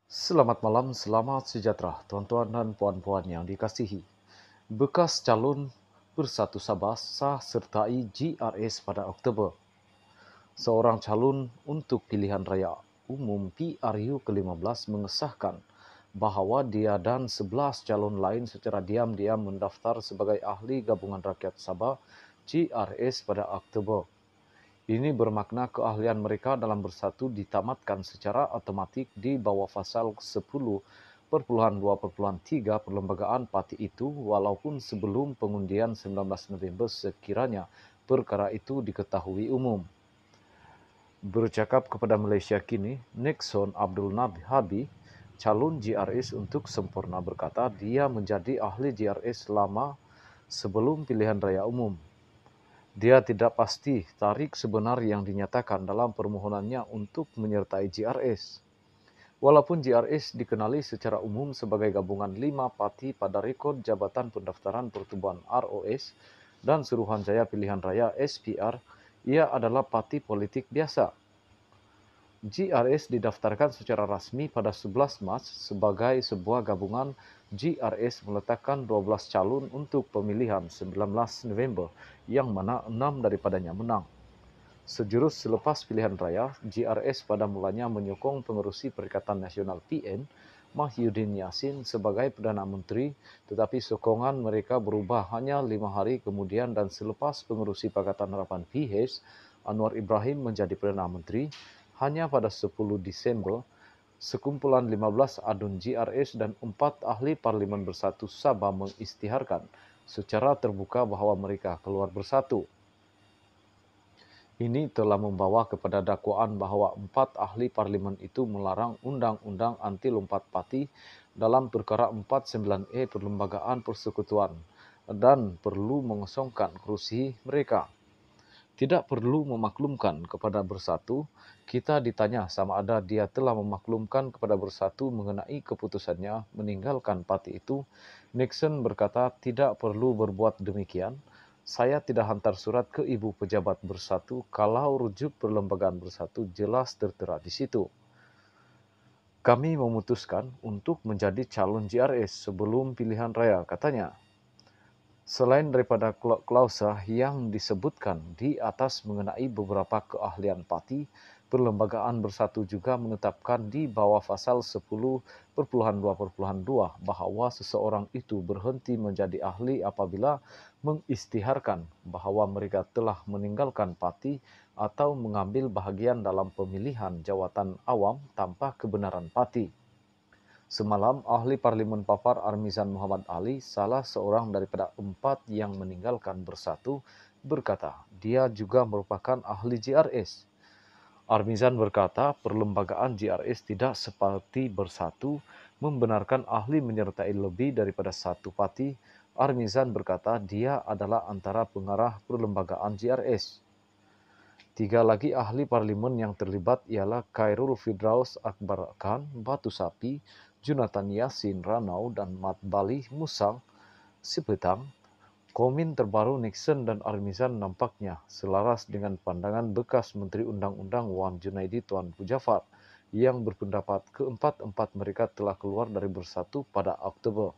Selamat malam, selamat sejahtera, tuan-tuan dan puan-puan yang dikasihi. Bekas calon Bersatu Sabah sah sertai GRS pada Oktober. Seorang calon untuk pilihan raya umum PRU ke-15 mengesahkan bahawa dia dan 11 calon lain secara diam-diam mendaftar sebagai ahli Gabungan Rakyat Sabah GRS pada Oktober. Ini bermakna keahlian mereka dalam bersatu ditamatkan secara otomatik di bawah pasal 10.2.3 Perlembagaan Parti itu walaupun sebelum pengundian 19 November sekiranya perkara itu diketahui umum. Bercakap kepada Malaysia Kini, Nixon Abdul Habib, calon GRS untuk sempurna berkata dia menjadi ahli GRS lama sebelum pilihan raya umum. Dia tidak pasti tarikh sebenar yang dinyatakan dalam permohonannya untuk menyertai GRS. Walaupun GRS dikenali secara umum sebagai gabungan 5 parti pada rekod Jabatan Pendaftaran Pertubuhan ROS dan Suruhanjaya Pilihan Raya SPR, ia adalah parti politik biasa. GRS didaftarkan secara rasmi pada 11 Mac sebagai sebuah gabungan. GRS meletakkan 12 calon untuk pemilihan 19 November yang mana 6 daripadanya menang. Sejurus selepas pilihan raya, GRS pada mulanya menyokong pengerusi Perikatan Nasional PN, Mahyudin Yassin sebagai Perdana Menteri, tetapi sokongan mereka berubah hanya 5 hari kemudian dan selepas pengerusi Pakatan Harapan PH, Anwar Ibrahim menjadi Perdana Menteri, hanya pada 10 Disember, sekumpulan 15 adun GRS dan 4 ahli Parlimen Bersatu Sabah mengisytiharkan secara terbuka bahawa mereka keluar bersatu. Ini telah membawa kepada dakwaan bahawa 4 ahli parlimen itu melarang undang-undang anti lompat parti dalam perkara 49A Perlembagaan Persekutuan dan perlu mengosongkan kerusi mereka. Tidak perlu memaklumkan kepada Bersatu, kita ditanya sama ada dia telah memaklumkan kepada Bersatu mengenai keputusannya meninggalkan parti itu. Nixon berkata tidak perlu berbuat demikian. Saya tidak hantar surat ke Ibu Pejabat Bersatu kalau rujuk Perlembagaan Bersatu jelas tertera di situ. Kami memutuskan untuk menjadi calon GRS sebelum pilihan raya, katanya. Selain daripada klausa yang disebutkan di atas mengenai beberapa keahlian parti, Perlembagaan Bersatu juga menetapkan di bawah pasal 10.2.2 bahawa seseorang itu berhenti menjadi ahli apabila mengisytiharkan bahawa mereka telah meninggalkan parti atau mengambil bahagian dalam pemilihan jawatan awam tanpa kebenaran parti. Semalam, ahli Parlimen Papar Armizan Muhammad Ali, salah seorang daripada 4 yang meninggalkan Bersatu, berkata dia juga merupakan ahli GRS. Armizan berkata perlembagaan GRS tidak seperti Bersatu membenarkan ahli menyertai lebih daripada satu parti. Armizan berkata dia adalah antara pengarah perlembagaan GRS. 3 lagi ahli parlimen yang terlibat ialah Khairul Firdaus Akbar Khan, Batu Sapi, Jonathan Yassin Ranau dan Mat Bali Musang Sipetang. Komen terbaru Nixon dan Armizan nampaknya selaras dengan pandangan bekas Menteri Undang-Undang Wan Junaidi Tuan Pujafar yang berpendapat keempat-empat mereka telah keluar dari Bersatu pada Oktober.